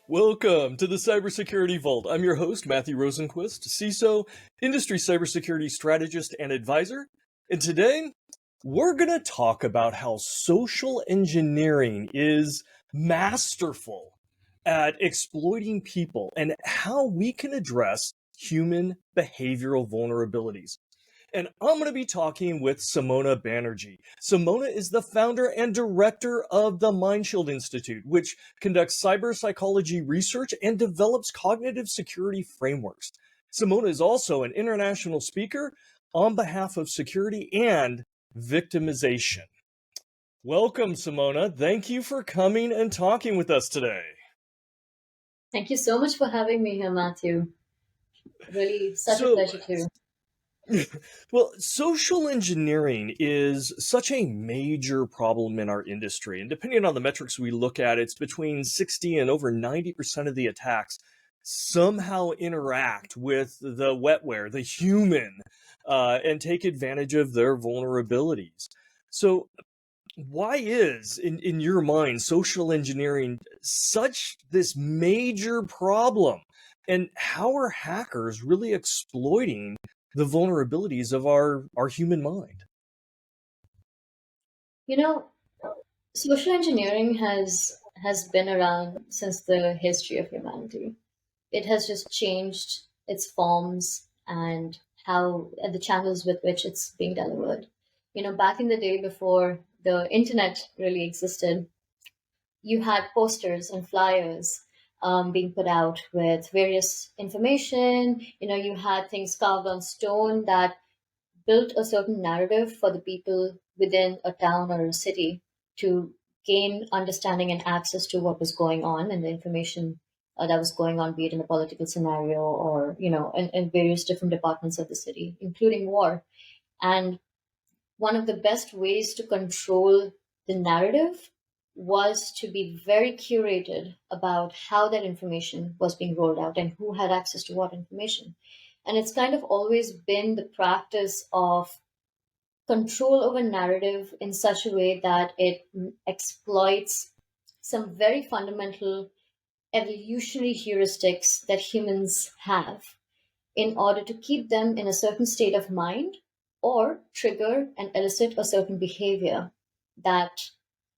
Welcome to the Cybersecurity Vault. I'm your host, Matthew Rosenquist, CISO, industry cybersecurity strategist and advisor. And today, we're going to talk about how social engineering is masterful at exploiting people and how we can address human behavioral vulnerabilities. And I'm going to be talking with Sumona Banerji. Sumona is the founder and director of the MindShield Institute, which conducts cyber psychology research and develops cognitive security frameworks. Sumona is also an international speaker on behalf of security and victimization. Welcome, Sumona. Thank you for coming and talking with us today. Thank you so much for having me here, Matthew. Really, such a pleasure to. Well, social engineering is such a major problem in our industry. And depending on the metrics we look at, it's between 60 and over 90% of the attacks somehow interact with the wetware, the human, and take advantage of their vulnerabilities. So, why is, in your mind, social engineering such this major problem? And how are hackers really exploiting the vulnerabilities of our human mind? You know, social engineering has been around since the history of humanity. It has just changed its forms and the channels with which it's being delivered. Back in the day before the internet really existed, you had posters and flyers being put out with various information. You had things carved on stone that built a certain narrative for the people within a town or a city to gain understanding and access to what was going on and the information that was going on, be it in a political scenario or, in various different departments of the city, including war. And one of the best ways to control the narrative was to be very curated about how that information was being rolled out and who had access to what information. And it's kind of always been the practice of control over narrative in such a way that it exploits some very fundamental evolutionary heuristics that humans have in order to keep them in a certain state of mind or trigger and elicit a certain behavior that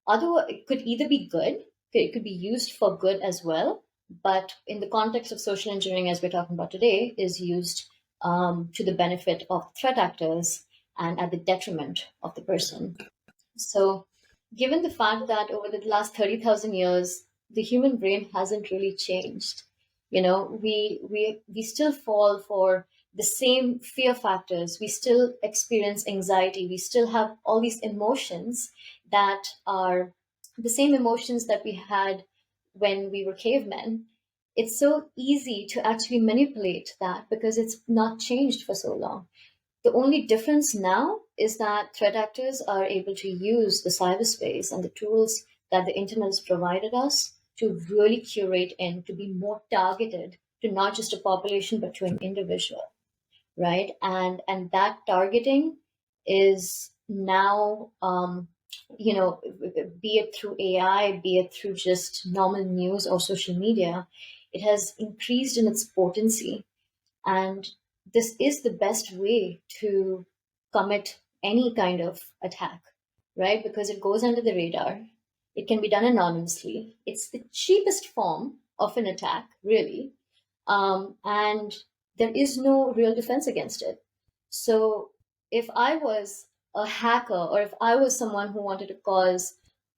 otherwise it could either be good, it could be used for good as well, but in the context of social engineering, as we're talking about today, is used to the benefit of threat actors and at the detriment of the person. So, given the fact that over the last 30,000 years, the human brain hasn't really changed, we still fall for the same fear factors. We still experience anxiety. We still have all these emotions that are the same emotions that we had when we were cavemen. It's so easy to actually manipulate that because it's not changed for so long. The only difference now is that threat actors are able to use the cyberspace and the tools that the internet has provided us to really curate and to be more targeted to not just a population but to an individual, right? And that targeting is now, be it through AI, be it through just normal news or social media, it has increased in its potency. And this is the best way to commit any kind of attack, right? Because it goes under the radar. It can be done anonymously. It's the cheapest form of an attack, really. And there is no real defense against it. So if I was a hacker or if I was someone who wanted to cause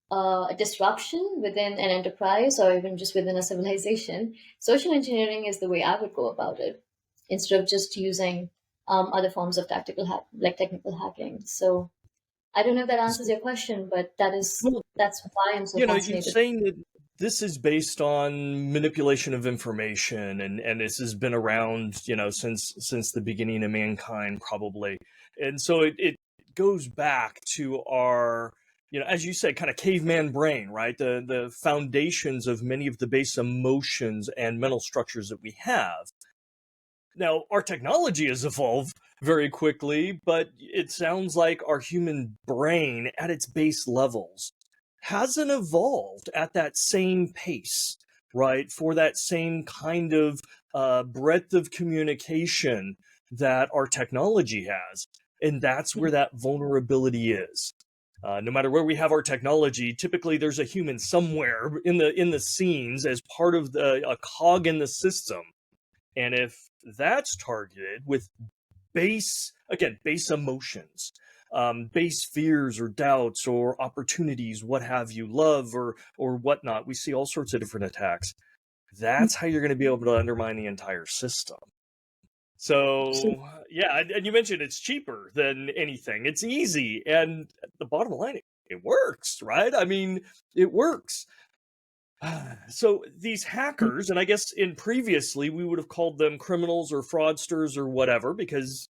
a disruption within an enterprise or even just within a civilization, social engineering is the way I would go about it instead of just using other forms of like technical hacking. So I don't know if that answers your question, but Well, that's why I'm so you're fascinated. saying that this is based on manipulation of information, and this has been around, since the beginning of mankind, probably. And so it goes back to our, as you said, kind of caveman brain, right? The foundations of many of the base emotions and mental structures that we have. Now, our technology has evolved very quickly, but it sounds like our human brain at its base levels hasn't evolved at that same pace. right? For that same kind of breadth of communication that our technology has. And that's where that vulnerability is. No matter where we have our technology, typically there's a human somewhere in the scenes as part of a cog in the system. And if that's targeted with base emotions, base fears or doubts or opportunities, what have you, love or whatnot, we see all sorts of different attacks. That's how you're going to be able to undermine the entire system. So yeah, and you mentioned it's cheaper than anything. It's easy, and the bottom line, it works, right? I mean, it works. So these hackers, and I guess in previously we would have called them criminals or fraudsters or whatever, because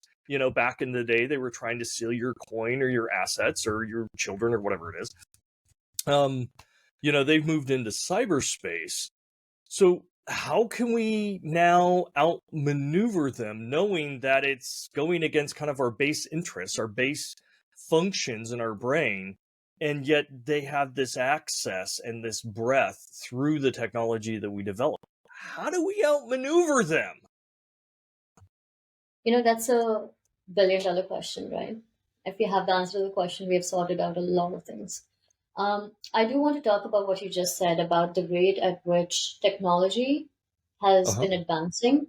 back in the day they were trying to steal your coin or your assets or your children or whatever it is. They've moved into cyberspace. So how can we now outmaneuver them, knowing that it's going against kind of our base interests, our base functions in our brain, and yet they have this access and this breadth through the technology that we develop? How do we outmaneuver them? That's a billion-dollar question, right? If we have the answer to the question, we have sorted out a lot of things. I do want to talk about what you just said about the rate at which technology has been advancing,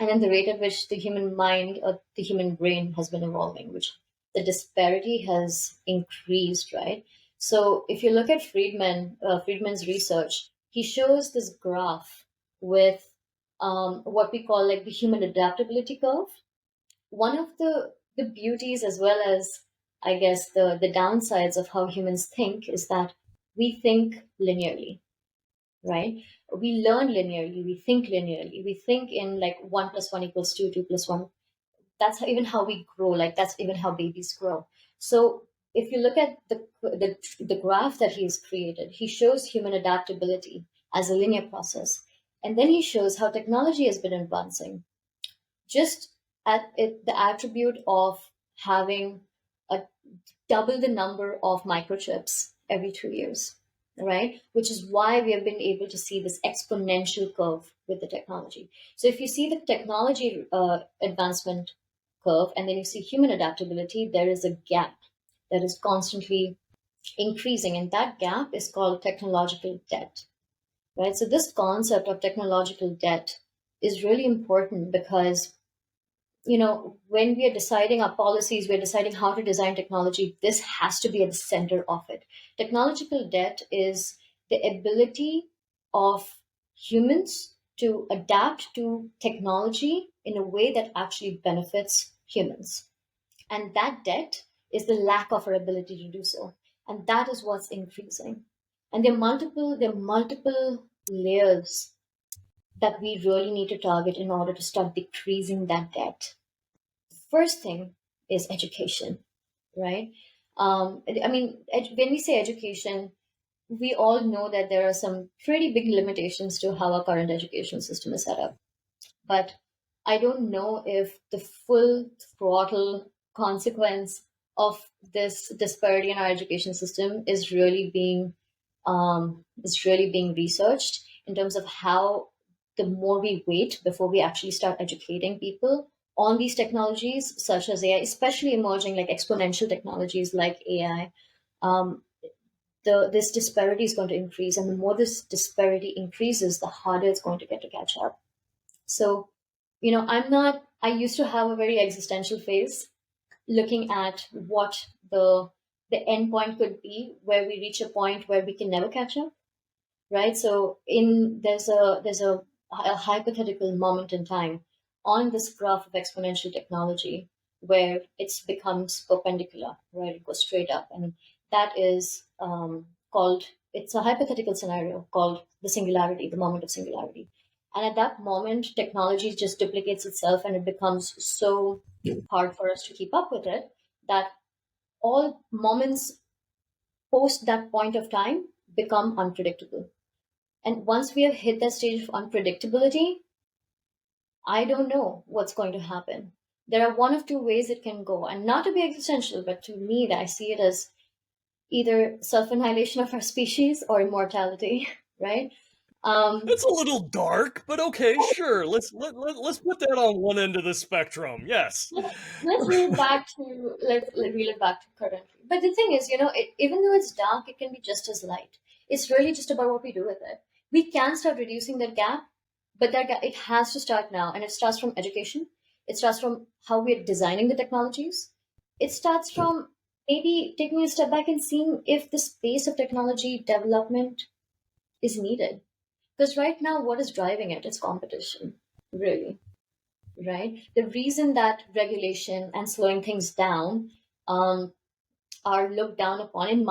and then the rate at which the human mind or the human brain has been evolving, which the disparity has increased, right? So if you look at Friedman's research, he shows this graph with what we call like the human adaptability curve. One of the beauties, as well as I guess the downsides of how humans think, is that we think linearly, right? We learn linearly, we think linearly, we think in like 1 + 1 = 2, 2 + 1. That's even how we grow, like that's even how babies grow. So if you look at the graph that he's created, he shows human adaptability as a linear process, and then he shows how technology has been advancing just at the attribute of having a double the number of microchips every 2 years, right? Which is why we have been able to see this exponential curve with the technology. So if you see the technology advancement curve and then you see human adaptability, there is a gap that is constantly increasing, and that gap is called technological debt, right? So this concept of technological debt is really important because when we are deciding our policies, we're deciding how to design technology, this has to be at the center of it. Technological debt is the ability of humans to adapt to technology in a way that actually benefits humans. And that debt is the lack of our ability to do so. And that is what's increasing. And there are multiple layers that we really need to target in order to start decreasing that debt. First thing is education, right? I mean, when we say education, we all know that there are some pretty big limitations to how our current education system is set up. But I don't know if the full throttle consequence of this disparity in our education system is really being researched in terms of how the more we wait before we actually start educating people on these technologies such as AI, especially emerging like exponential technologies like AI, um, this disparity is going to increase, and the more this disparity increases, the harder it's going to get to catch up. So, I used to have a very existential phase looking at what the end point could be, where we reach a point where we can never catch up, right? So in there's a hypothetical moment in time on this graph of exponential technology where it becomes perpendicular, right? It goes straight up, and that is called. It's a hypothetical scenario called the singularity, the moment of singularity. And at that moment, technology just duplicates itself, and it becomes so hard for us to keep up with it that all moments post that point of time become unpredictable. And once we have hit that stage of unpredictability, I don't know what's going to happen. There are one of two ways it can go. And not to be existential, but to me, I see it as either self annihilation of our species or immortality, right? Um, It's a little dark, but okay, sure. Let's put that on one end of the spectrum. Yes. let's reel it back to let's reel it back to currently. But the thing is, even though it's dark, it can be just as light. It's really just about what we do with it. We can start reducing that gap, but that gap, it has to start now, and it starts from education. It starts from how we're designing the technologies. It starts from maybe taking a step back and seeing if the space of technology development is needed. Because right now, what is driving it? It's competition, really, right? The reason that regulation and slowing things down um, are looked down upon, in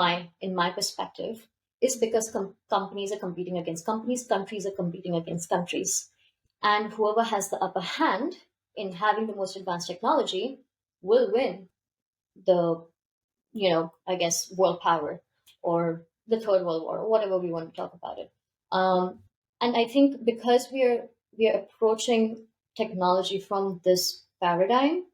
my perspective, is because companies are competing against companies, countries are competing against countries, and whoever has the upper hand in having the most advanced technology will win the, I guess, world power, or the third world war, or whatever we want to talk about it. Um, and I think because we are approaching technology from this paradigm,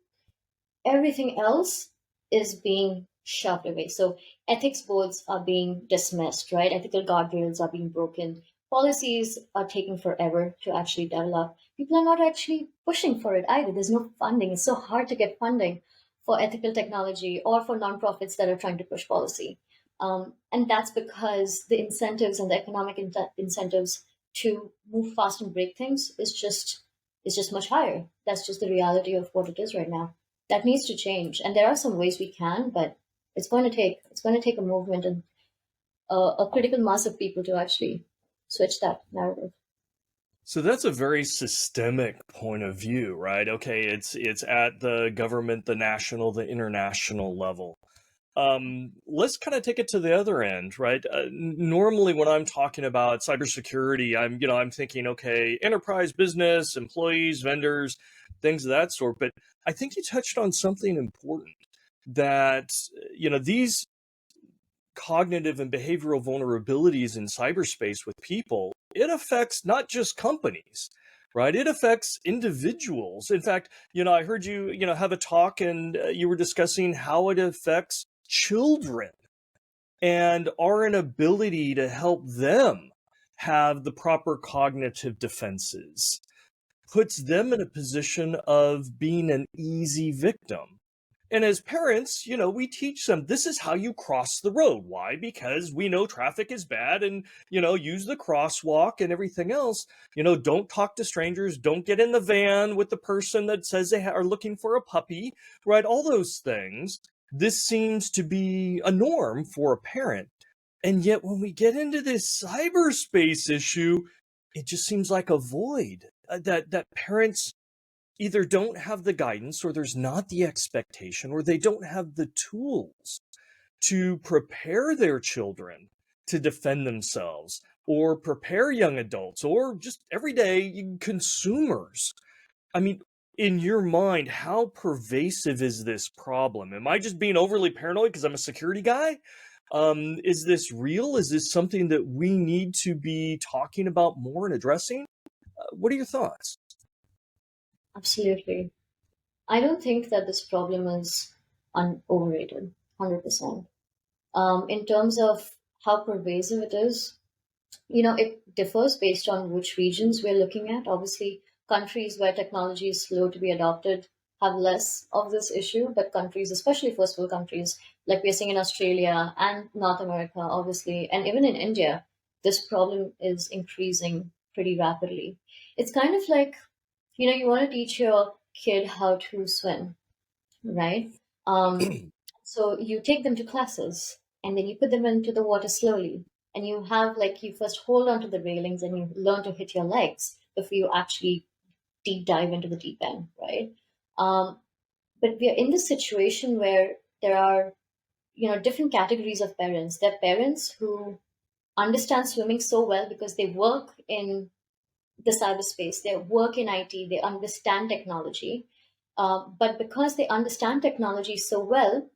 everything else is being shoved away. So ethics boards are being dismissed, right? Ethical guardrails are being broken. Policies are taking forever to actually develop. People are not actually pushing for it either. There's no funding. It's so hard to get funding for ethical technology or for nonprofits that are trying to push policy. And that's because the incentives and the economic incentives to move fast and break things is just much higher. That's just the reality of what it is right now. That needs to change, and there are some ways we can, but it's going to take a movement and a critical mass of people to actually switch that narrative. So that's a very systemic point of view, right? Okay, it's at the government, the national, the international level. Let's kind of take it to the other end, right? Normally, when I'm talking about cybersecurity, I'm thinking, okay, enterprise business, employees, vendors, things of that sort. But I think you touched on something important that, these cognitive and behavioral vulnerabilities in cyberspace with people, it affects not just companies, right? It affects individuals. In fact, I heard you, have a talk, and you were discussing how it affects children and our inability to help them have the proper cognitive defenses puts them in a position of being an easy victim. And as parents, we teach them this is how you cross the road. Why? Because we know traffic is bad, and, use the crosswalk and everything else. Don't talk to strangers. Don't get in the van with the person that says they are looking for a puppy, right? All those things. This seems to be a norm for a parent. And yet, when we get into this cyberspace issue, it just seems like a void that parents either don't have the guidance, or there's not the expectation, or they don't have the tools to prepare their children to defend themselves, or prepare young adults, or just everyday consumers. I mean, in your mind, how pervasive is this problem? Am I just being overly paranoid because I'm a security guy? Is this real? Is this something that we need to be talking about more and addressing? What are your thoughts? Absolutely. I don't think that this problem is overrated, 100%. In terms of how pervasive it is, it differs based on which regions we're looking at. Obviously, countries where technology is slow to be adopted have less of this issue, but countries, especially first world countries, like we're seeing in Australia and North America, obviously, and even in India, this problem is increasing pretty rapidly. It's kind of like, you want to teach your kid how to swim, right? Um, so you take them to classes, and then you put them into the water slowly. And you have, like, you first hold onto the railings and you learn to hit your legs before you actually deep dive into the deep end, right? Um, but we are in this situation where there are, different categories of parents. There are parents who understand swimming so well because they work in the cyberspace, they work in IT, they understand technology. But because they understand technology so well,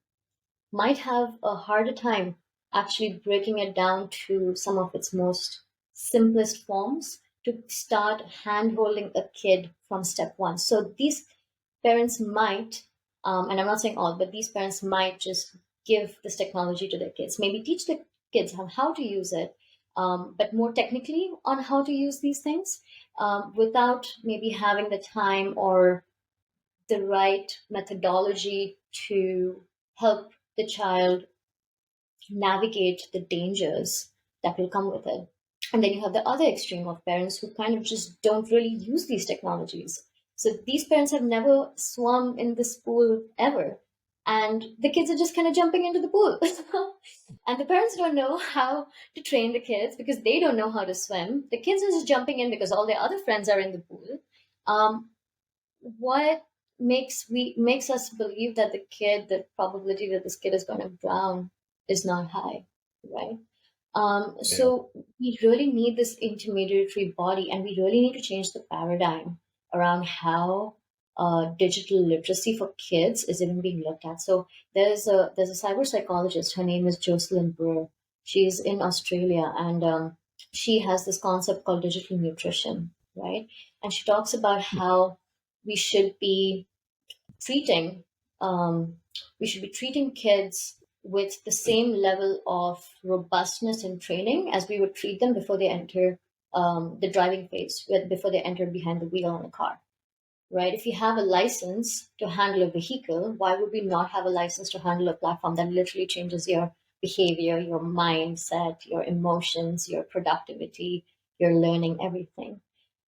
might have a harder time actually breaking it down to some of its most simplest forms to start handholding a kid from step one. So these parents might, and I'm not saying all, but these parents might just give this technology to their kids, maybe teach the kids how to use it, but more technically on how to use these things, without maybe having the time or the right methodology to help the child navigate the dangers that will come with it. And then you have the other extreme of parents who kind of just don't really use these technologies. So these parents have never swum in this pool ever. And the kids are just kind of jumping into the pool. And the parents don't know how to train the kids because they don't know how to swim. The kids are just jumping in because all their other friends are in the pool. What makes us believe that the probability that this kid is going to drown is not high, right? Yeah. So we really need this intermediary body, and we really need to change the paradigm around how digital literacy for kids is even being looked at. So there's a cyber psychologist. Her name is Jocelyn Brewer. She's in Australia, and she has this concept called digital nutrition, right? And she talks about how we should be treating um, we should be treating kids with the same level of robustness and training as we would treat them before they enter the driving phase, before they enter behind the wheel on a car, right? If you have a license to handle a vehicle, why would we not have a license to handle a platform that literally changes your behavior, your mindset, your emotions, your productivity, your learning, everything?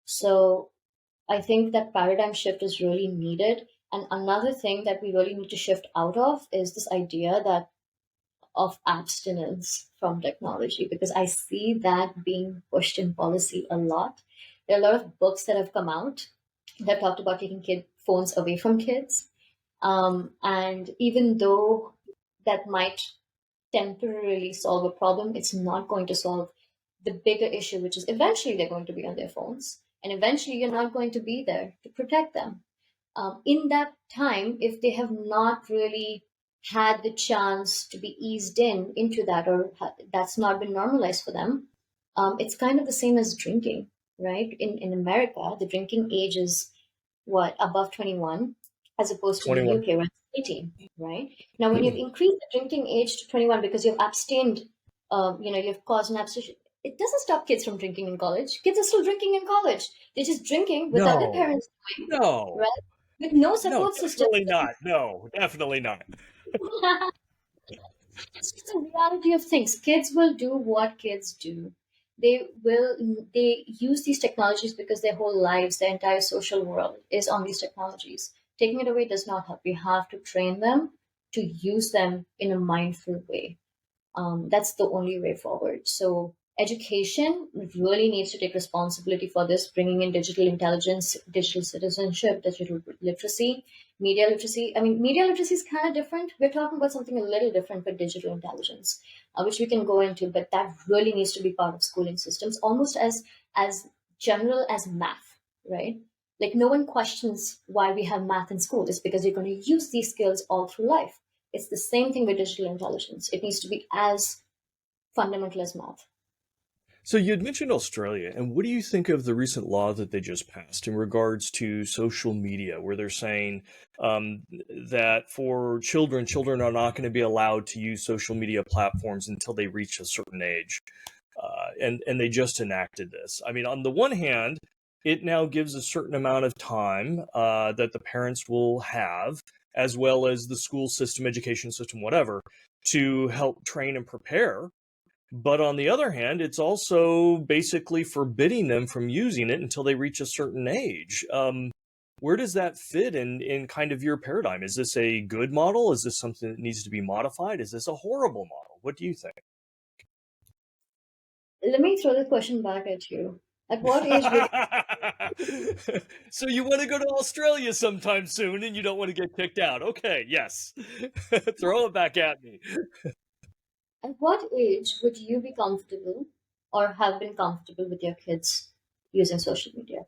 So I think that paradigm shift is really needed. And another thing that we really need to shift out of is this idea that of abstinence from technology, because I see that being pushed in policy a lot. There are a lot of books that have come out that talked about taking phones away from kids. And even though that might temporarily solve a problem, it's not going to solve the bigger issue, which is eventually they're going to be on their phones, and eventually you're not going to be there to protect them. In that time, if they have not really had the chance to be eased into that, or that's not been normalized for them, it's kind of the same as drinking, right? In America, the drinking age is what, above 21, as opposed to in the 21. UK where it's 18, right? Now, when you've Hmm. increased the drinking age to 21 because you've abstained, you've caused an abstention, it doesn't stop kids from drinking in college. Kids are still drinking in college. They're just drinking without their No, parents knowing, no, right? With no no, support system. definitely not. No, definitely not. It's just the reality of things. Kids will do what kids do. They use these technologies because their whole lives, their entire social world is on these technologies. Taking it away does not help. We have to train them to use them in a mindful way. That's the only way forward. So education really needs to take responsibility for this, bringing in digital intelligence, digital citizenship, digital literacy, media literacy. I mean, media literacy is kind of different. We're talking about something a little different with digital intelligence, which we can go into, but that really needs to be part of schooling systems, almost as general as math, right? Like no one questions why we have math in school. It's because you're going to use these skills all through life. It's the same thing with digital intelligence. It needs to be as fundamental as math. So you had mentioned Australia, and what do you think of the recent law that they just passed in regards to social media, where they're saying that for children, children are not going to be allowed to use social media platforms until they reach a certain age, and they just enacted this. I mean, on the one hand, it now gives a certain amount of time that the parents will have, as well as the school system, education system, whatever, to help train and prepare. But on the other hand, it's also basically forbidding them from using it until they reach a certain age. Where does that fit in kind of your paradigm? Is this a good model? Is this something that needs to be modified? Is this a horrible model? What do you think? Let me throw the question back at you. At what age would So you want to go to Australia sometime soon and you don't want to get kicked out. Okay, yes. Throw it back at me. at what age would you be comfortable or have been comfortable with your kids using social media?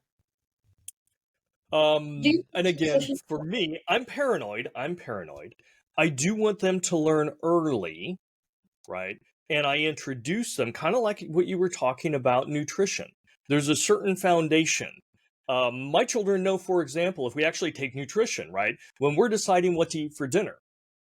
Do you And use again, social for me, I'm paranoid. I'm paranoid. I do want them to learn early, right? And I introduce them kind of like what you were talking about nutrition. There's a certain foundation. My children know, for example, if we actually take nutrition, right? When we're deciding what to eat for dinner,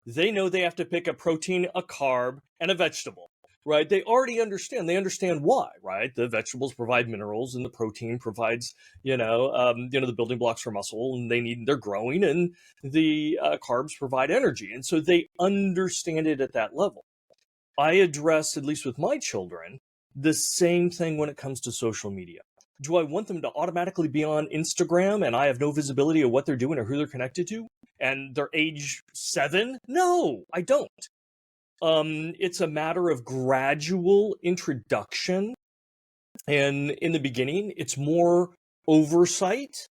they know they have to pick a protein, a carb, and a vegetable. right? They already understand. They understand why, right? The vegetables provide minerals, and the protein provides, the building blocks for muscle, and they're growing, and the carbs provide energy, and so they understand it at that level. I address, at least with my children, the same thing when it comes to social media. Do I want them to automatically be on Instagram and I have no visibility of what they're doing or who they're connected to? And they're age 7? No, I don't. It's a matter of gradual introduction. And in the beginning, it's more oversight.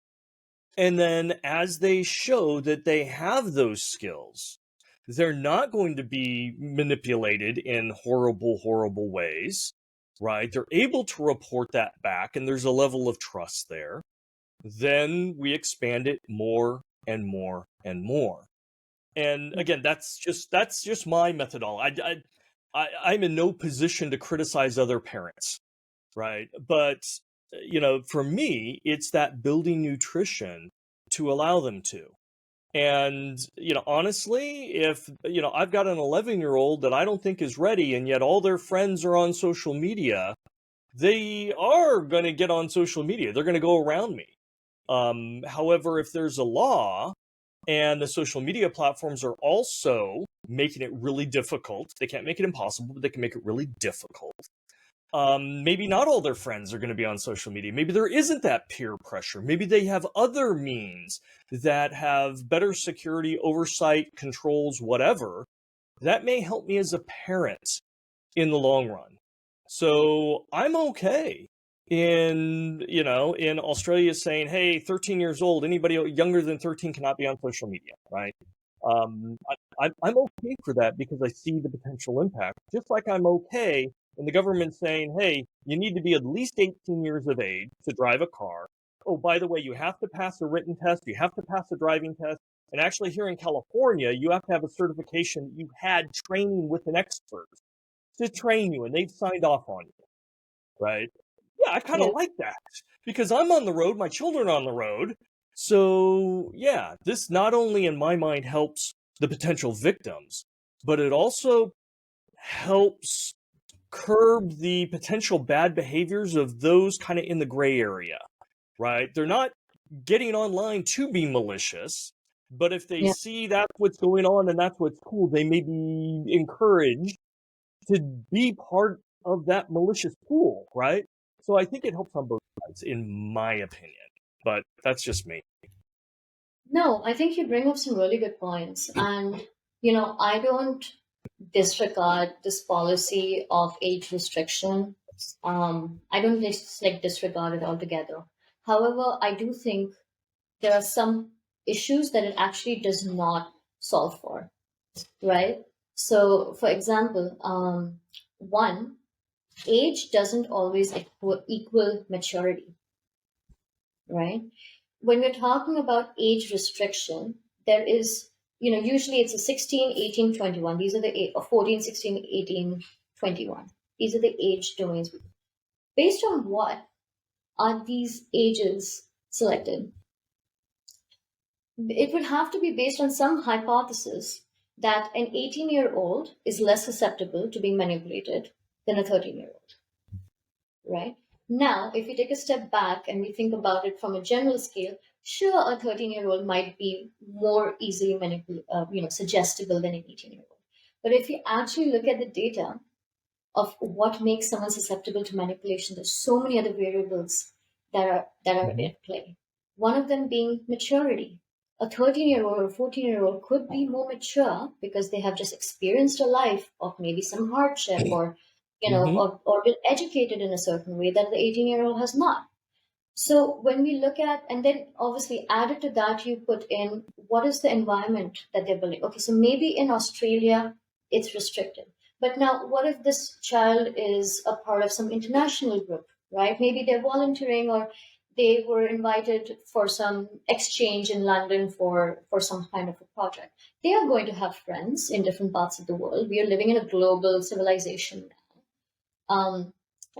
And then as they show that they have those skills, they're not going to be manipulated in horrible, horrible ways, right? They're able to report that back, and there's a level of trust there. Then we expand it more and more and more. And again, that's just my methodology. I'm in no position to criticize other parents, right? But for me, it's that building nutrition to allow them to. And, honestly, if, I've got an 11-year-old that I don't think is ready, and yet all their friends are on social media, they are going to get on social media. They're going to go around me. However, if there's a law and the social media platforms are also making it really difficult, they can't make it impossible, but they can make it really difficult. Maybe not all their friends are going to be on social media. Maybe there isn't that peer pressure. Maybe they have other means that have better security, oversight, controls, whatever. That may help me as a parent in the long run. So I'm okay in Australia saying, hey, 13 years old, anybody younger than 13 cannot be on social media, right? I'm okay for that because I see the potential impact. Just like I'm okay in the government saying, hey, you need to be at least 18 years of age to drive a car. Oh, by the way, you have to pass a written test, you have to pass a driving test. And actually, here in California, you have to have a certification that you had training with an expert to train you, and they've signed off on you, right? Yeah, I kind of Yeah. like that because I'm on the road, my children are on the road. So, yeah, this not only in my mind helps the potential victims, but it also helps curb the potential bad behaviors of those kind of in the gray area, right? They're not getting online to be malicious, but if they Yeah. see that's what's going on and that's what's cool, they may be encouraged to be part of that malicious pool, right? So I think it helps on both sides, in my opinion. But that's just me. No, I think you bring up some really good points. And, I don't disregard this policy of age restriction. I don't just like disregard it altogether. However, I do think there are some issues that it actually does not solve for, right? So, for example, one, age doesn't always equal maturity, right? When we're talking about age restriction, there is, usually it's a 16, 18, 21. These are the 14, 16, 18, 21. These are the age domains. Based on what are these ages selected? It would have to be based on some hypothesis that an 18-year-old is less susceptible to being manipulated than a 13-year-old, right? Now, if we take a step back and we think about it from a general scale, sure, a 13-year-old might be more easily suggestible than an 18-year-old. But if you actually look at the data of what makes someone susceptible to manipulation, there's so many other variables that are Mm-hmm. at play. One of them being maturity. A 13-year-old or 14-year-old could be more mature because they have just experienced a life of maybe some hardship or Mm-hmm. or been educated in a certain way that the 18-year-old has not. So when we look at, and then obviously added to that, you put in what is the environment that they're building. Okay, so maybe in Australia it's restricted. But now, what if this child is a part of some international group, right? Maybe they're volunteering or they were invited for some exchange in London for some kind of a project. They are going to have friends in different parts of the world. We are living in a global civilization now.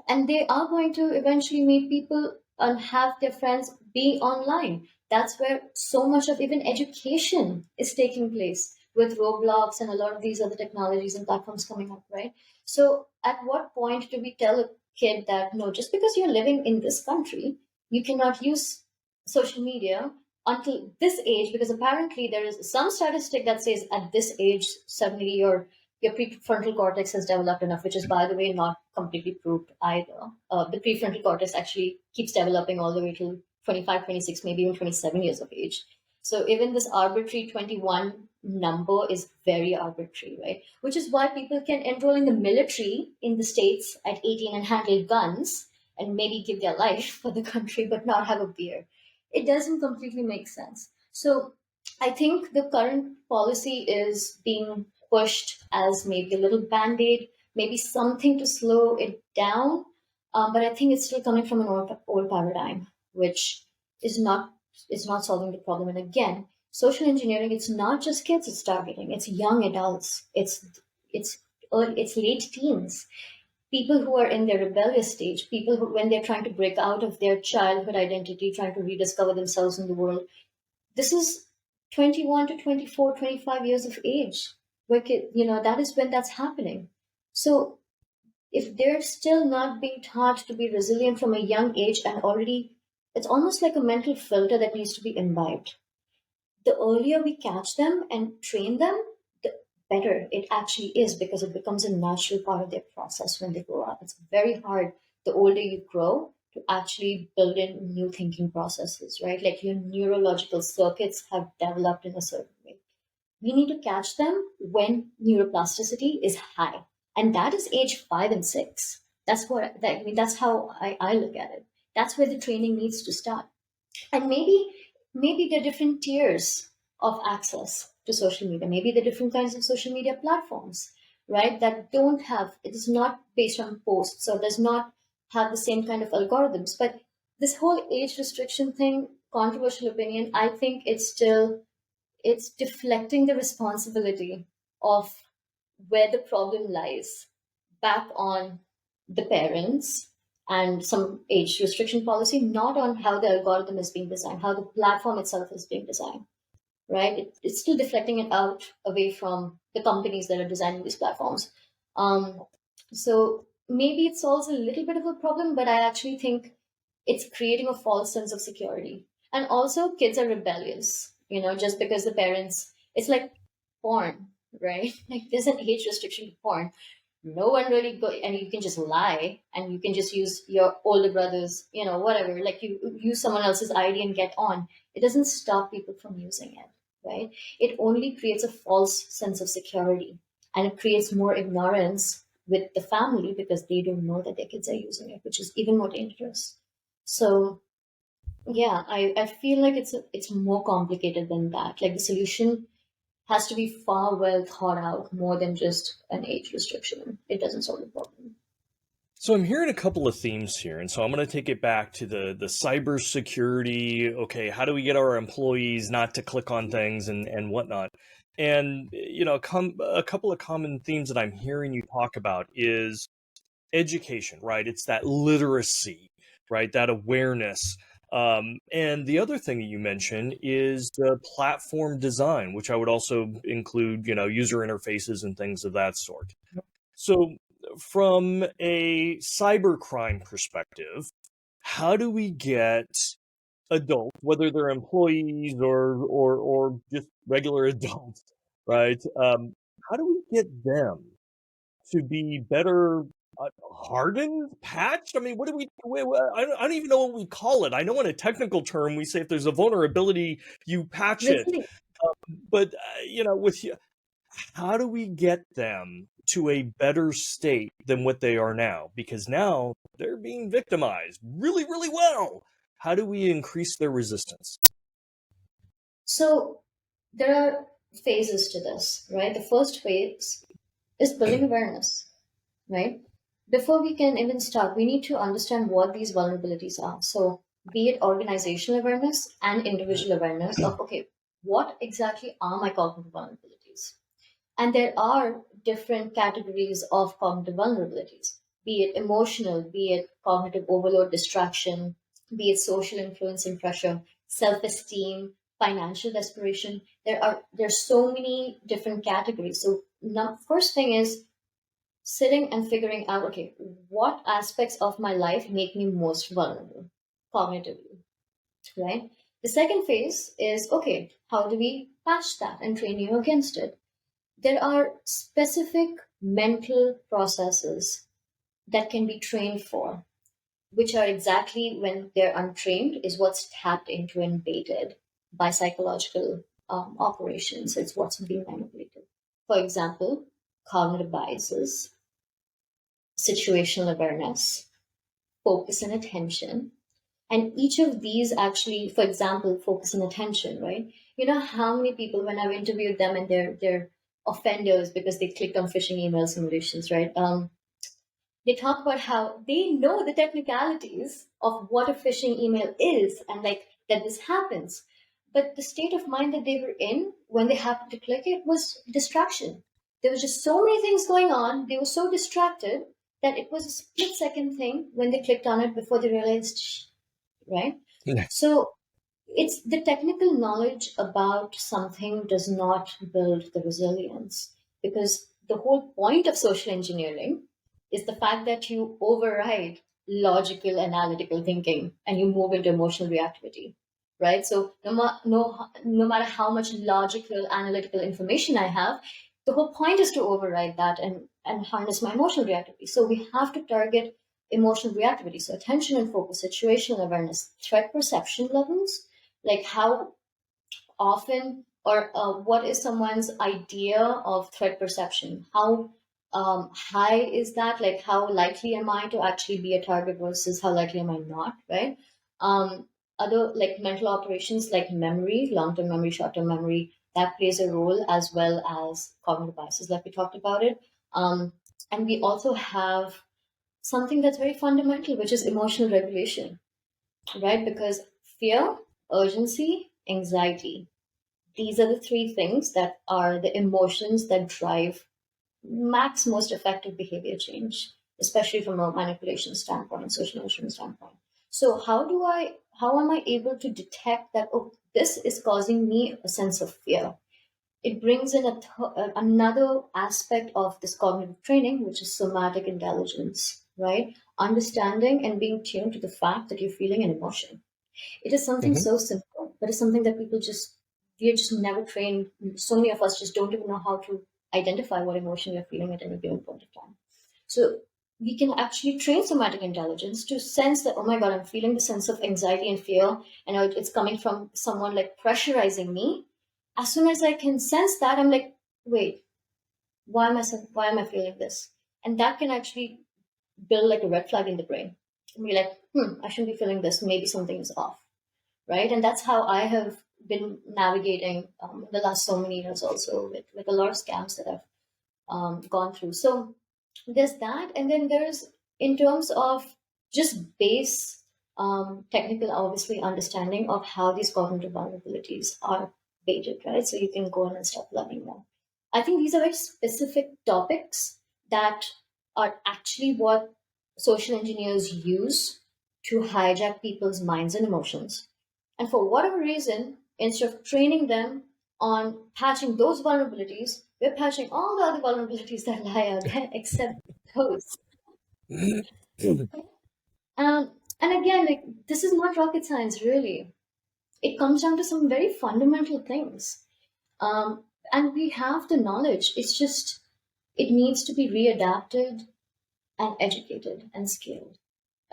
And they are going to eventually meet people and have their friends be online. That's where so much of even education is taking place. with Roblox and a lot of these other technologies and platforms coming up, right? So at what point do we tell a kid that no, just because you're living in this country, you cannot use social media until this age? Because apparently there is some statistic that says at this age suddenly your prefrontal cortex has developed enough, which is, by the way, not completely proved either. The prefrontal cortex actually keeps developing all the way till 25, 26, maybe even 27 years of age. So even this arbitrary 21 number is very arbitrary, right? Which is why people can enroll in the military in the States at 18 and handle guns and maybe give their life for the country but not have a beer. It doesn't completely make sense. So I think the current policy is being pushed as maybe a little band aid, maybe something to slow it down. But I think it's still coming from an old paradigm, which is not is not solving the problem. And again, social engineering, it's not just kids it's targeting, it's young adults, it's it's late teens, people who are in their rebellious stage, people who, when they're trying to break out of their childhood identity, trying to rediscover themselves in the world. This is 21 to 24, 25 years of age, where that is when that's happening. So if they're still not being taught to be resilient from a young age, and already it's almost like a mental filter that needs to be imbibed. The earlier we catch them and train them, the better it actually is, because it becomes a natural part of their process when they grow up. It's very hard the older you grow to actually build in new thinking processes, right? Like your neurological circuits have developed in a certain way. We need to catch them when neuroplasticity is high. And that is age 5 and 6. That's how I look at it. That's where the training needs to start. And maybe there are different tiers of access to social media. Maybe there are different kinds of social media platforms, right? That don't have, it is not based on posts or does not have the same kind of algorithms. But this whole age restriction thing, controversial opinion, I think it's deflecting the responsibility of where the problem lies back on the parents and some age restriction policy, not on how the algorithm is being designed, how the platform itself is being designed, right? It's still deflecting it out away from the companies that are designing these platforms. Um, so maybe it solves a little bit of a problem, but I actually think it's creating a false sense of security. And also, kids are rebellious, just because the parents, it's like porn, right? Like there's an age restriction to porn. No one really go, and you can just lie and you can just use your older brother's, whatever, like you use someone else's ID and get on. It doesn't stop people from using it, right? It only creates a false sense of security, and it creates more ignorance with the family because they don't know that their kids are using it, which is even more dangerous. So yeah, I feel like it's more complicated than that. Like the solution has to be far well thought out, more than just an age restriction. It doesn't solve the problem. So I'm hearing a couple of themes here, and so I'm going to take it back to the cybersecurity. Okay, how do we get our employees not to click on things and whatnot? And a couple of common themes that I'm hearing you talk about is education, right? It's that literacy, right? That awareness. And the other thing that you mentioned is the platform design, which I would also include, user interfaces and things of that sort. So, from a cybercrime perspective, how do we get adults, whether they're employees or just regular adults, right? How do we get them to be better hardened, patched? I mean, what do I don't even know what we call it. I know in a technical term we say if there's a vulnerability, you patch it. Resilience. But with how do we get them to a better state than what they are now? Because now they're being victimized really, really well. How do we increase their resistance? So there are phases to this, right? The first phase is building awareness, right? Before we can even start, we need to understand what these vulnerabilities are. So, be it organizational awareness and individual awareness of, okay, what exactly are my cognitive vulnerabilities? And there are different categories of cognitive vulnerabilities, be it emotional, be it cognitive overload, distraction, be it social influence and pressure, self esteem, financial desperation. There's so many different categories. So now, first thing is sitting and figuring out, okay, what aspects of my life make me most vulnerable cognitively, right? The second phase is, okay, how do we patch that and train you against it? There are specific mental processes that can be trained for, which are exactly when they're untrained, is what's tapped into and baited by psychological operations. It's what's being manipulated. For example, cognitive biases, situational awareness, focus and attention. And each of these actually, for example, focus and attention, right? You know how many people, when I've interviewed them and they're offenders because they clicked on phishing email simulations, right? They talk about how they know the technicalities of what a phishing email is and like that this happens. But the state of mind that they were in when they happened to click it was distraction. There was just so many things going on. They were so distracted that it was a split second thing when they clicked on it before they realized, right? Yeah. So it's the technical knowledge about something does not build the resilience, because the whole point of social engineering is the fact that you override logical analytical thinking and you move into emotional reactivity, right? So no matter how much logical analytical information I have, the whole point is to override that and harness my emotional reactivity. So we have to target emotional reactivity, so attention and focus, situational awareness, threat perception levels, like how often or what is someone's idea of threat perception, how high is that, like how likely am I to actually be a target versus how likely am I not, right? Other like mental operations like memory, long-term memory, short-term memory, that plays a role, as well as cognitive biases like we talked about it. And we also have something that's very fundamental, which is emotional regulation, right? Because fear, urgency, anxiety, these are the three things that are the emotions that drive max most effective behavior change, especially from a manipulation standpoint, social engineering standpoint. So how am I able to detect that, oh, this is causing me a sense of fear? It brings in another aspect of this cognitive training, which is somatic intelligence, right? Understanding and being tuned to the fact that you're feeling an emotion. It is something Mhm. so simple, but it's something that we're just never trained. So many of us just don't even know how to identify what emotion we're feeling at any given point of time. So we can actually train somatic intelligence to sense that, oh my God, I'm feeling the sense of anxiety and fear, and it's coming from someone like pressurizing me. As soon as I can sense that, I'm like, wait, why am I feeling this? And that can actually build like a red flag in the brain. And be like, I shouldn't be feeling this. Maybe something is off, right? And that's how I have been navigating the last so many years also with a lot of scams that I've gone through. So there's that, and then there's, in terms of just base technical, obviously, understanding of how these cognitive vulnerabilities are baited, right? So you can go on and start learning more. I think these are very specific topics that are actually what social engineers use to hijack people's minds and emotions. And for whatever reason, instead of training them on patching those vulnerabilities, we're patching all the other vulnerabilities that lie out there except those. And again, like, this is not rocket science, really. It comes down to some very fundamental things. Um, and we have the knowledge. It's just, it needs to be readapted and educated and scaled.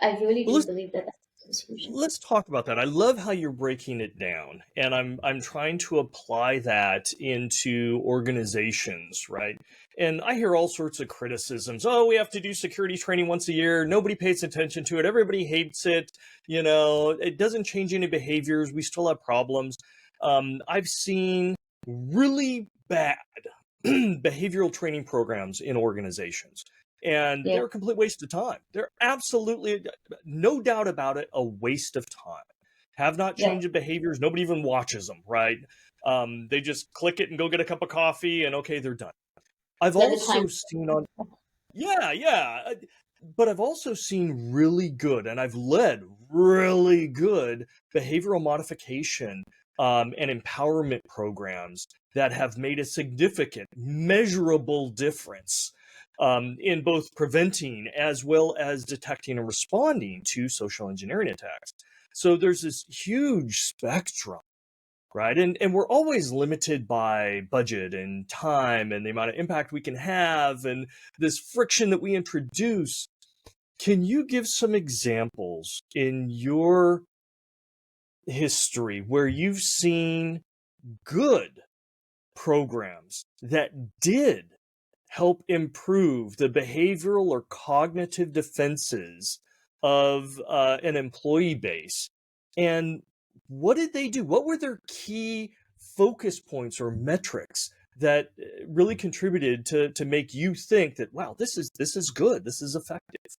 I really Well, do believe that that's the solution. let's talk about that. I love how you're breaking it down, and I'm trying to apply that into organizations, right? And I hear all sorts of criticisms. Oh, we have to do security training once a year. Nobody pays attention to it. Everybody hates it. You know, it doesn't change any behaviors. We still have problems. I've seen really bad behavioral training programs in organizations, and Yeah, they're a complete waste of time. They're absolutely, no doubt about it, a waste of time. Have not yeah. changed the behaviors. Nobody even watches them, right? They just click it and go get a cup of coffee, and okay, they're done. I've Let the time. also seen on, yeah, yeah, but I've also seen really good, and I've led really good behavioral modification and empowerment programs that have made a significant, measurable difference in both preventing as well as detecting and responding to social engineering attacks. So there's this huge spectrum, right? And we're always limited by budget and time and the amount of impact we can have and this friction that we introduce. Can you give some examples in your history where you've seen good programs that did help improve the behavioral or cognitive defenses of an employee base? And what did they do? What were their key focus points or metrics that really contributed to make you think that, wow, this is good, this is effective?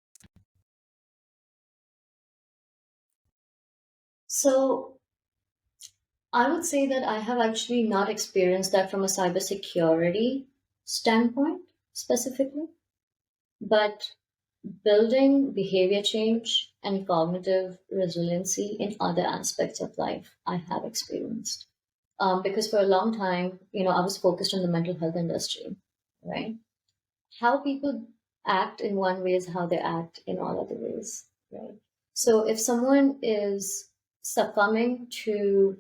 So I would say that I have actually not experienced that from a cybersecurity standpoint specifically, but building behavior change and cognitive resiliency in other aspects of life, I have experienced. Because for a long time, I was focused on the mental health industry, right? How people act in one way is how they act in all other ways, right? So if someone is succumbing to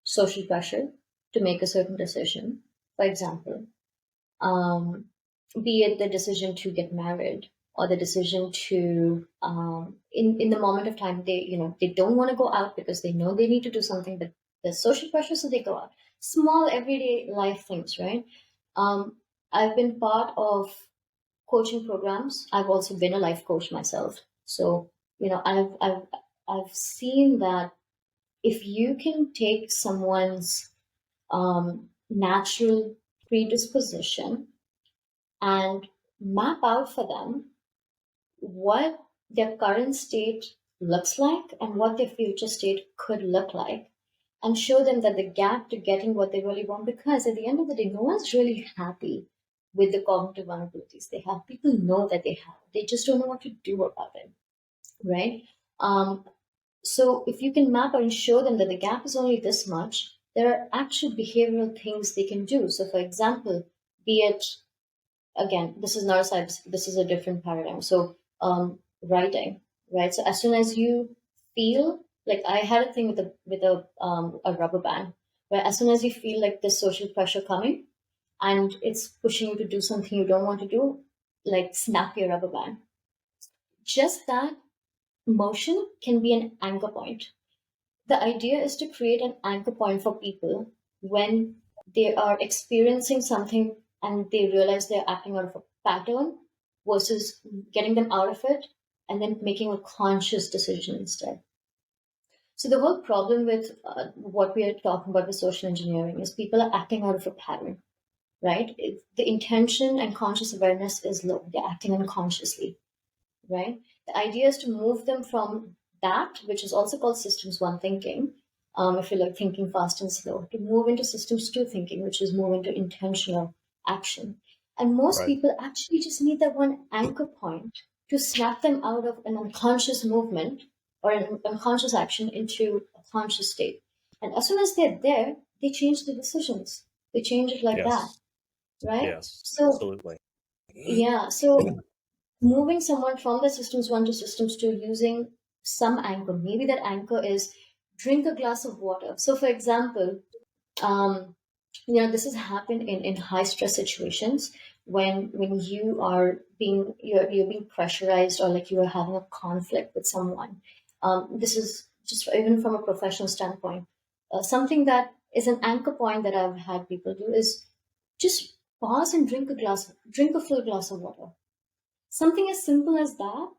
social pressure to make a certain decision, for example, um, be it the decision to get married or the decision to in the moment of time they don't want to go out because they know they need to do something, but there's social pressure, so they go out. Small everyday life things, right? um, I've been part of coaching programs. I've also been a life coach myself. So, I've seen that if you can take someone's natural predisposition and map out for them what their current state looks like and what their future state could look like, and show them that the gap to getting what they really want, because at the end of the day, no one's really happy with the cognitive vulnerabilities they have. People know that they have, they just don't know what to do about it, right? Um, so if you can map out and show them that the gap is only this much, there are actual behavioral things they can do. So, for example, be it, again, this is not a cyber, this is a different paradigm. So, writing, right? So as soon as you feel like, I had a thing with a rubber band, where as soon as you feel like this social pressure coming and it's pushing you to do something you don't want to do, like snap your rubber band. Just that motion can be an anchor point. The idea is to create an anchor point for people when they are experiencing something and they realize they're acting out of a pattern, versus getting them out of it and then making a conscious decision instead. So the whole problem with what we are talking about with social engineering is people are acting out of a pattern, right? The intention and conscious awareness is low. They're acting unconsciously, right? The idea is to move them from that, which is also called systems one thinking, if you like thinking fast and slow, to move into systems two thinking, which is move into intentional action. And most Right. people actually just need that one anchor point to snap them out of an unconscious movement or an unconscious action into a conscious state. And as soon as they're there, they change the decisions. They change it like that, Yes. right? Yes. So, Absolutely. yeah. So moving someone from the systems one to systems two using some anchor. Maybe that anchor is drink a glass of water. So, for example, um, this has happened in high stress situations when you're being pressurized, or like you are having a conflict with someone. This is just even from a professional standpoint. Something that is an anchor point that I've had people do is just pause and drink a full glass of water. Something as simple as that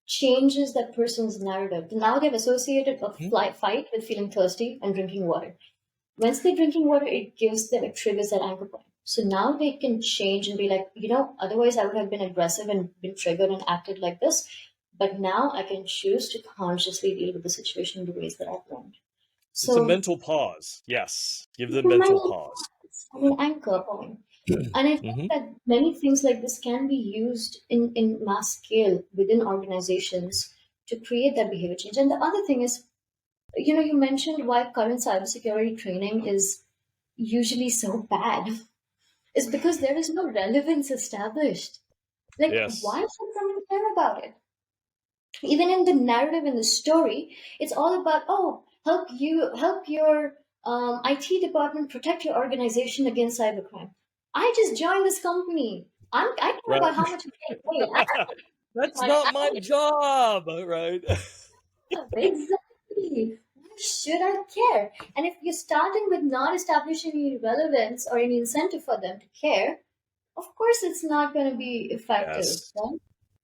changes that person's narrative. Now they've associated a Mhm. fight with feeling thirsty and drinking water. Once they're drinking water, it triggers that anchor point. So now they can change and be like, otherwise I would have been aggressive and been triggered and acted like this. But now I can choose to consciously deal with the situation in the ways that I've learned. It's a So mental pause. Yes. Give it's the a mental mental pause. an anchor point. And I think Hmm. that many things like this can be used in mass scale within organizations to create that behavior change. And the other thing is, You mentioned why current cybersecurity training is usually so bad. It's because there is no relevance established. Like, why Yes. should someone care about it? Even in the narrative in the story, it's all about, oh, help your IT department protect your organization against cybercrime. I just joined this company. I care Right. about how much I'm getting paid. That's Money. not my job, right? Exactly. Why should I care? And if you're starting with not establishing any relevance or any incentive for them to care, of course it's not going to be effective, Yes. right?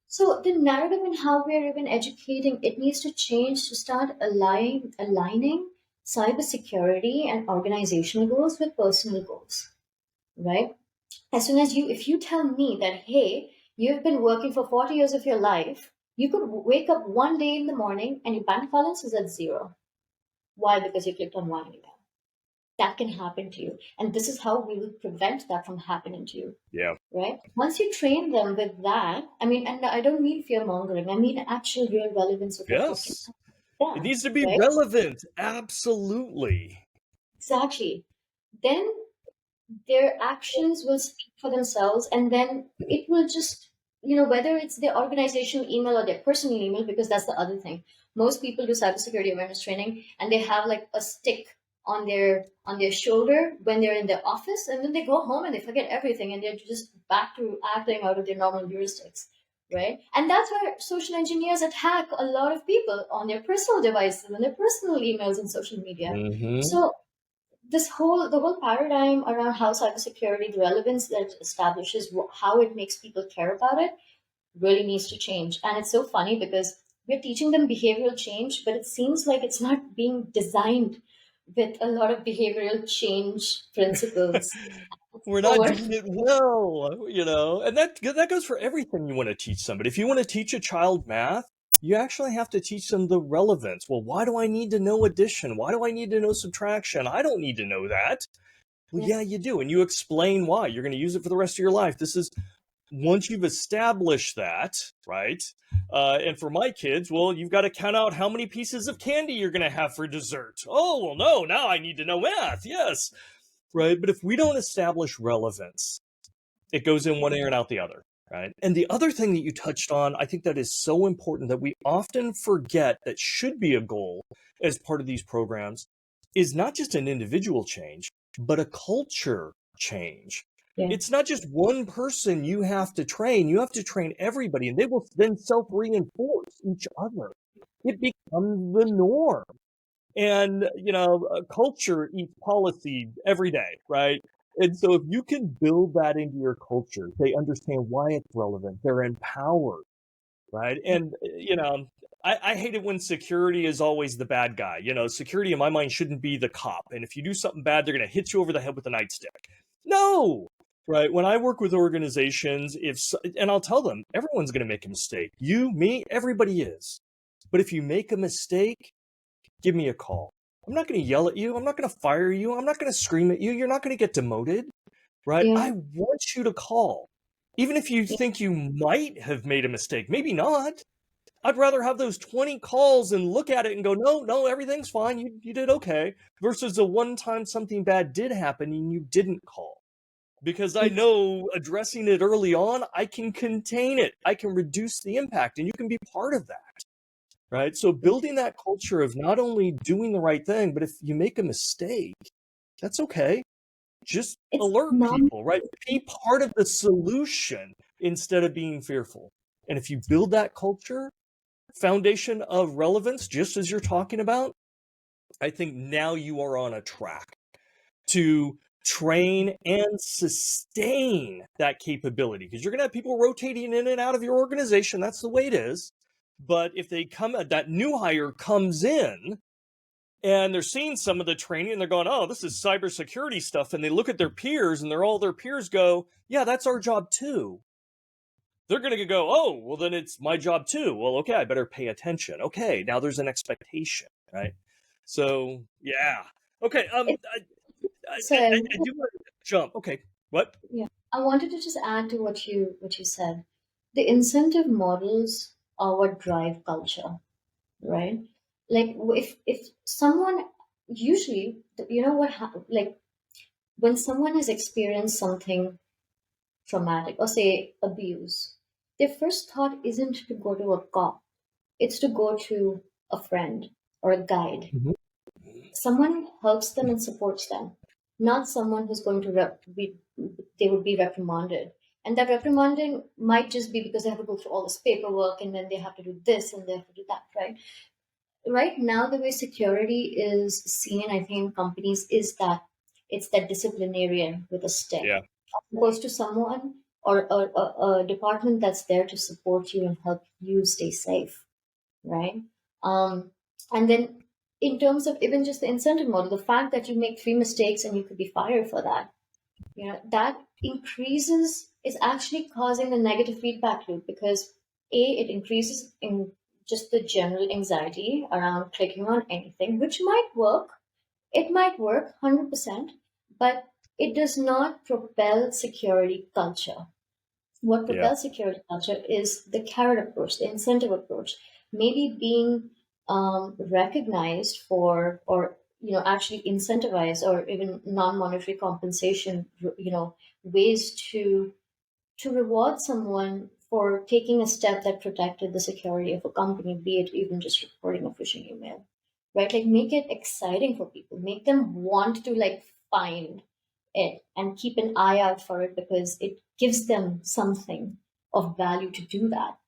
So the narrative and how we're even educating, it needs to change to start aligning cybersecurity and organizational goals with personal goals, right? As soon as if you tell me that, hey, you've been working for 40 years of your life, you could wake up one day in the morning and your bank balance is at zero. Why? Because you clicked on one email. That can happen to you. And this is how we will prevent that from happening to you, Yeah. right? Once you train them with that, I mean, and I don't mean fear mongering, I mean actual real relevance of like what can Yes. be It done, needs to be right? relevant. Absolutely. Exactly. Then their actions will speak for themselves, and then it will just, whether it's their organizational email or their personal email, because that's the other thing. Most people do cybersecurity awareness training and they have like a stick on their shoulder when they're in their office, and then they go home and they forget everything and they're just back to acting out of their normal heuristics, right? And that's where social engineers attack a lot of people on their personal devices and their personal emails and social media. Hmm. So the whole paradigm around how cybersecurity, the relevance that it establishes, how it makes people care about it, really needs to change. And it's so funny because we're teaching them behavioral change, but it seems like it's not being designed with a lot of behavioral change principles We're not forward. doing it well. And that goes for everything you want to teach somebody. If you want to teach a child math, you actually have to teach them the relevance. Well, why do I need to know addition? Why do I need to know subtraction? I don't need to know that. Well, Yeah, yeah, you do. And you explain why. You're going to use it for the rest of your life. This is once you've established that, right? And for my kids, well, you've got to count out how many pieces of candy you're going to have for dessert. Oh, well, no, now I need to know math. Yes. Right. But if we don't establish relevance, it goes in one ear and out the other. Right. And the other thing that you touched on, I think that is so important that we often forget that should be a goal as part of these programs is not just an individual change, but a culture change. yeah, It's not just one person you have to train everybody, and they will then self reinforce each other. It becomes the norm. And, culture eats policy every day, right? And so if you can build that into your culture, they understand why it's relevant, they're empowered, right? And, I hate it when security is always the bad guy. Security in my mind shouldn't be the cop. And if you do something bad, they're going to hit you over the head with a nightstick. No, right? When I work with organizations, and I'll tell them, everyone's going to make a mistake. You, me, everybody is. But if you make a mistake, give me a call. I'm not going to yell at you. I'm not going to fire you. I'm not going to scream at you. You're not going to get demoted, right? yeah, I want you to call. Even if you yeah. think you might have made a mistake, maybe not. I'd rather have those 20 calls and look at it and go, no, no, everything's fine. You did okay. Versus the one time something bad did happen and you didn't call. Because I Ex- know addressing it early on, I can contain it. I can reduce the impact and you can be part of that. Right. So building that culture of not only doing the right thing, but if you make a mistake, that's okay. Just it's alert normal. people, right? Be part of the solution instead of being fearful. And if you build that culture, foundation of relevance, just as you're talking about, I think now you are on a track to train and sustain that capability because you're going to have people rotating in and out of your organization. That's the way it is. But if that new hire comes in and they're seeing some of the training and they're going, oh, this is cybersecurity stuff. And they look at their peers and all their peers go, yeah, that's our job too. They're going to go, oh, well, then it's my job too. Well, okay, I better pay attention. Okay, now there's an expectation, right? So, yeah. Okay, It's so I do want to jump. Okay, what? yeah. I wanted to just add to what you said. The incentive models are what drive culture, right? Like if someone, usually, like when someone has experienced something traumatic or say abuse, their first thought isn't to go to a cop, it's to go to a friend or a guide, Mhm. someone who helps them and supports them, not someone who's going to they would be reprimanded. And that reprimanding might just be because they have to go through all this paperwork and then they have to do this and they have to do that, right? Right now, the way security is seen, I think, in companies is that it's that disciplinarian with a stick, Yeah. as opposed to someone or a department that's there to support you and help you stay safe, right? Um, and then, in terms of even just the incentive model, the fact that you make three mistakes and you could be fired for that, that increases is actually causing a negative feedback loop, because it increases in just the general anxiety around clicking on anything, which might work. It might work 100%, but it does not propel security culture. What Yeah. propels security culture is the carrot approach, the incentive approach, maybe being recognized for, or actually incentivized, or even non-monetary compensation, ways to reward someone for taking a step that protected the security of a company, be it even just reporting a phishing email, right? Like make it exciting for people, make them want to like find it and keep an eye out for it because it gives them something of value to do that,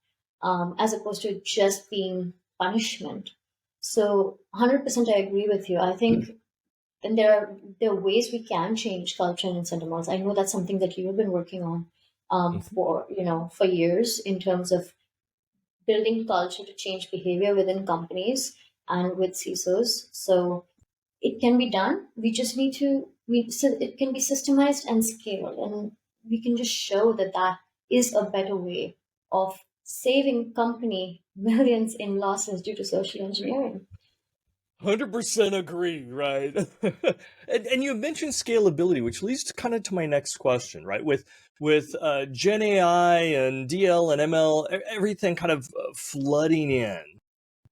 as opposed to just being punishment. So 100% I agree with you. I think and there are ways we can change culture and incentive models. I know that's something that you have been working on Mhm. for years in terms of building culture to change behavior within companies and with CISOs. So it can be done. We just need to so it can be systemized and scaled, and we can just show that that is a better way of saving company millions in losses due to social engineering. 100% agree, right? And you mentioned scalability, which leads to kind of to my next question, right? With Gen AI and DL and ML, everything kind of flooding in,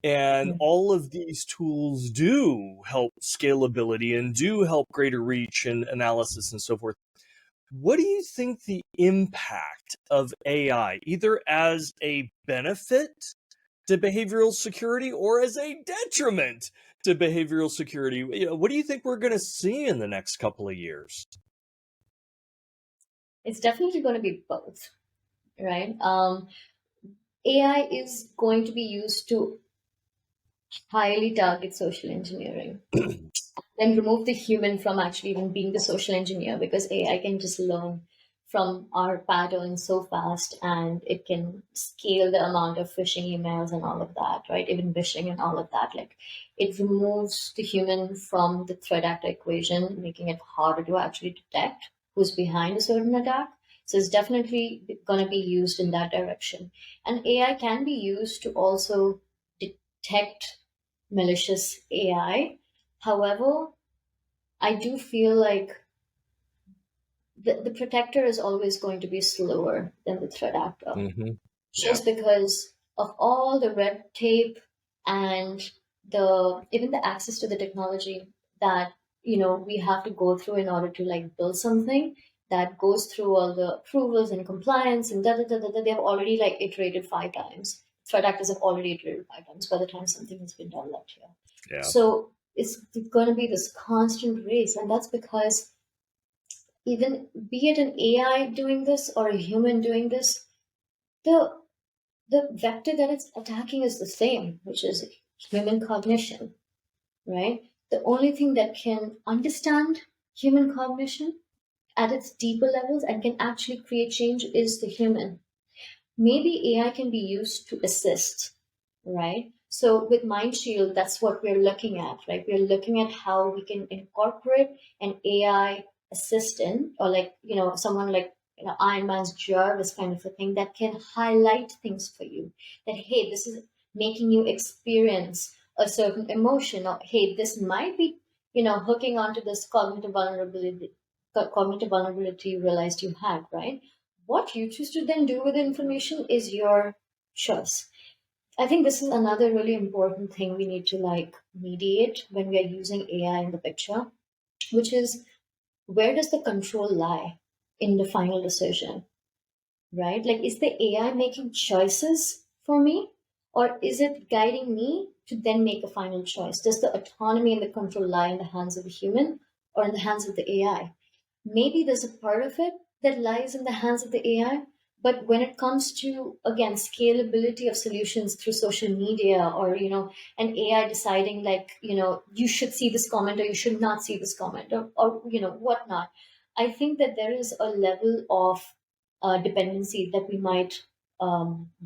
and Yeah. all of these tools do help scalability and do help greater reach and analysis and so forth. What do you think the impact of AI, either as a benefit to behavioral security or as a detriment to behavioral security? What do you think we're going to see in the next couple of years? It's definitely going to be both, right? AI is going to be used to highly target social engineering and remove the human from actually even being the social engineer, because AI can just learn from our patterns so fast and it can scale the amount of phishing emails and all of that, right? Even phishing and all of that. Like it removes the human from the threat actor equation, making it harder to actually detect who's behind a certain attack. So it's definitely going to be used in that direction. And AI can be used to also detect malicious AI. However, I do feel like the protector is always going to be slower than the threat actor, Hmm. Yeah. just because of all the red tape and the even the access to the technology that we have to go through in order to like build something that goes through all the approvals and compliance and da da da da, da. They have already like iterated 5 times. Threat actors have already iterated 5 times by the time something has been developed here. Yeah. So it's going to be this constant race, and that's because even be it an AI doing this or a human doing this, the the vector that it's attacking is the same, which is human cognition, right? The only thing that can understand human cognition at its deeper levels and can actually create change is the human. Maybe AI can be used to assist, right? So with MindShield, that's what we're looking at, right? We're looking at how we can incorporate an AI assistant, or like, someone like, Iron Man's Jarvis kind of a thing that can highlight things for you. That, hey, this is making you experience a certain emotion, or hey, this might be, hooking onto this cognitive vulnerability you realized you had, right? What you choose to then do with the information is your choice. I think this is another really important thing we need to like mediate when we are using AI in the picture, which is where does the control lie in the final decision, right? Like, is the AI making choices for me, or is it guiding me to then make a final choice? Does the autonomy and the control lie in the hands of the human or in the hands of the AI? Maybe there's a part of it that lies in the hands of the AI, but when it comes to, again, scalability of solutions through social media, or an AI deciding, like, you should see this comment or you should not see this comment, or whatnot, I think that there is a level of dependency that we might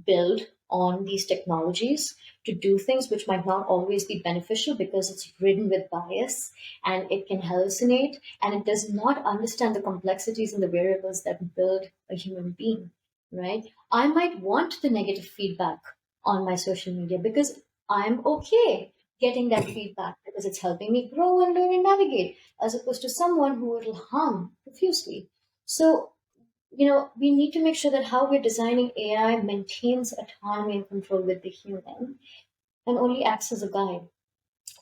build on these technologies to do things which might not always be beneficial because it's ridden with bias and it can hallucinate and it does not understand the complexities and the variables that build a human being, right? I might want the negative feedback on my social media because I'm okay getting that feedback because it's helping me grow and learn and navigate, as opposed to someone who it'll harm profusely. So, we need to make sure that how we're designing AI maintains autonomy and control with the human and only acts as a guide.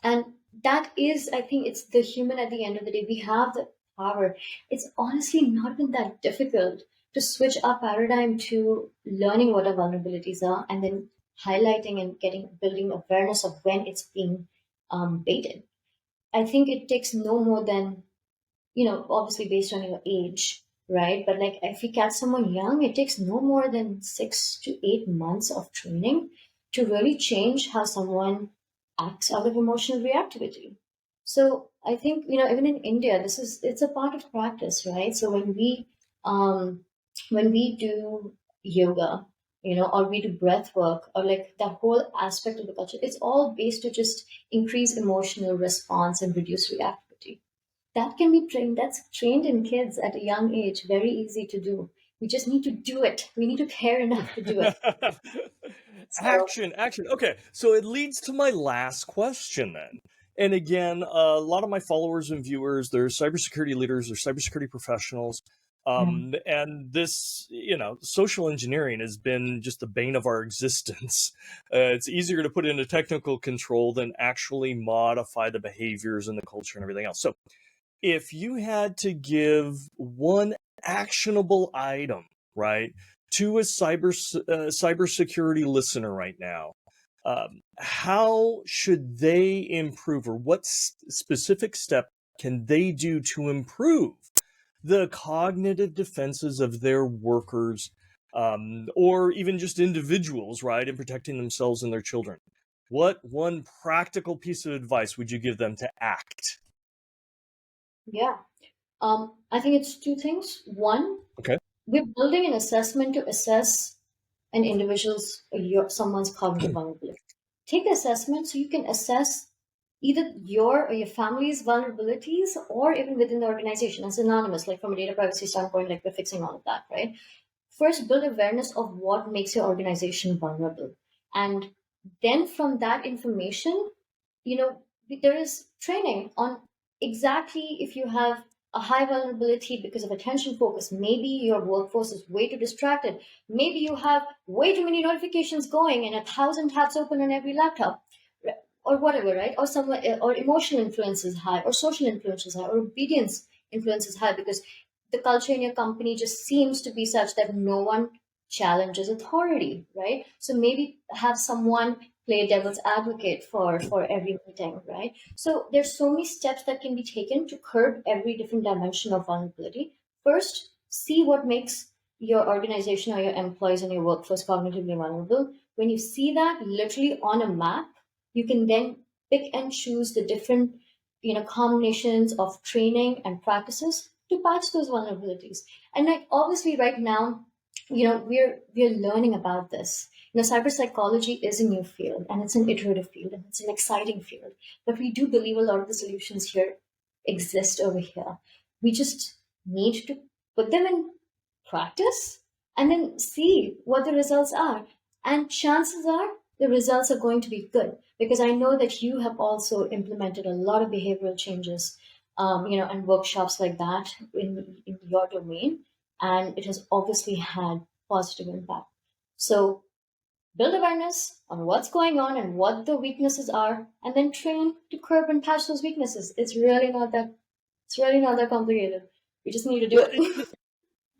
And that is, I think, it's the human at the end of the day. We have the power. It's honestly not been that difficult to switch our paradigm to learning what our vulnerabilities are and then highlighting and building awareness of when it's being baited. I think it takes no more than, obviously based on your age, right? But like if you catch someone young, it takes no more than 6 to 8 months of training to really change how someone acts out of emotional reactivity. So I think, even in India, it's a part of practice, right? So um when we do yoga, or we do breath work, or like that whole aspect of the culture, it's all based to just increase emotional response and reduce reactivity. That can be trained. That's trained in kids at a young age. Very easy to do. We just need to do it. We need to care enough to do it. So, Action, action. Okay, so it leads to my last question then. And again, a lot of my followers and viewers, they're cybersecurity leaders, they're cybersecurity professionals. yeah. And this, social engineering has been just the bane of our existence. It's easier to put into technical control than actually modify the behaviors and the culture and everything else. So, if you had to give one actionable item, right, to a cybersecurity listener right now, how should they improve, or what specific step can they do to improve the cognitive defenses of their workers, or even just individuals, right, in protecting themselves and their children? What one practical piece of advice would you give them to act? Yeah. I think it's two things. One, Okay. we're building an assessment to assess an individual's someone's cognitive vulnerability. Take the assessment so you can assess either your or your family's vulnerabilities or even within the organization as anonymous, like from a data privacy standpoint, like we're fixing all of that, right? First, build awareness of what makes your organization vulnerable. And then from that information, there is training on exactly if you have a high vulnerability because of attention focus. Maybe your workforce is way too distracted. Maybe you have way too many notifications going and 1,000 tabs open on every laptop, or whatever, right? Or someone, or emotional influence is high, or social influence is high, or obedience influence is high because the culture in your company just seems to be such that no one challenges authority, right? So maybe have someone play devil's advocate for every meeting, right? So there's so many steps that can be taken to curb every different dimension of vulnerability. First, see what makes your organization or your employees and your workforce cognitively vulnerable. When you see that literally on a map, you can then pick and choose the different combinations of training and practices to patch those vulnerabilities. And like obviously right now, we're learning about this. Cyber psychology is a new field and it's an iterative field and it's an exciting field. But we do believe a lot of the solutions here exist over here. We just need to put them in practice and then see what the results are. And chances are the results are going to be good because I know that you have also implemented a lot of behavioral changes, and workshops like that in your domain, and it has obviously had positive impact. So build awareness on what's going on and what the weaknesses are, and then train to curb and patch those weaknesses. It's really not that complicated. We just need to do Well, it.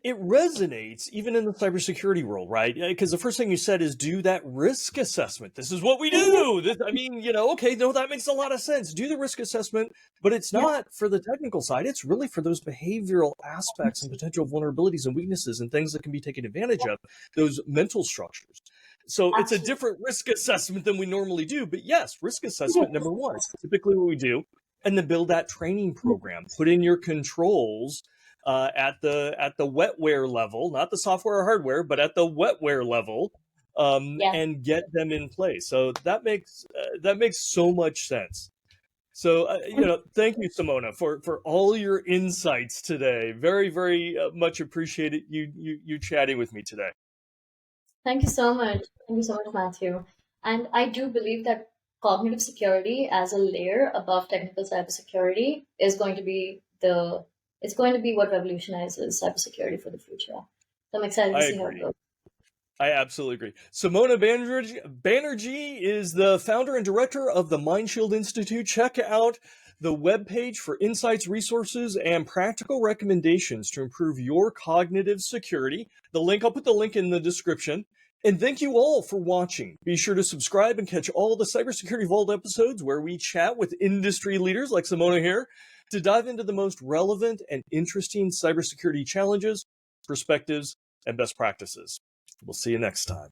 it resonates even in the cybersecurity world, right? Because the first thing you said is do that risk assessment. This is what we do. I mean, okay, no, that makes a lot of sense. Do the risk assessment, but it's Yeah. not for the technical side. It's really for those behavioral aspects and potential vulnerabilities and weaknesses and things that can be taken advantage of, those mental structures. So it's a Absolutely. different risk assessment than we normally do. But yes, risk assessment, number one, is typically what we do. And then build that training program, put in your controls at the wetware level, not the software or hardware, but at the wetware level, Yeah. and get them in place. So that makes so much sense. So thank you, Sumona, for all your insights today. Very very much appreciated you chatting with me today. Thank you so much. Thank you so much, Matthew. And I do believe that cognitive security as a layer above technical cybersecurity is going to be it's going to be what revolutionizes cybersecurity for the future. So I'm excited to I see how it agree. goes. I absolutely agree. Sumona Banerji is the founder and director of the MindShield Institute. Check out the webpage for insights, resources, and practical recommendations to improve your cognitive security. I'll put the link in the description. And thank you all for watching. Be sure to subscribe and catch all the Cybersecurity Vault episodes where we chat with industry leaders like Sumona here to dive into the most relevant and interesting cybersecurity challenges, perspectives, and best practices. We'll see you next time.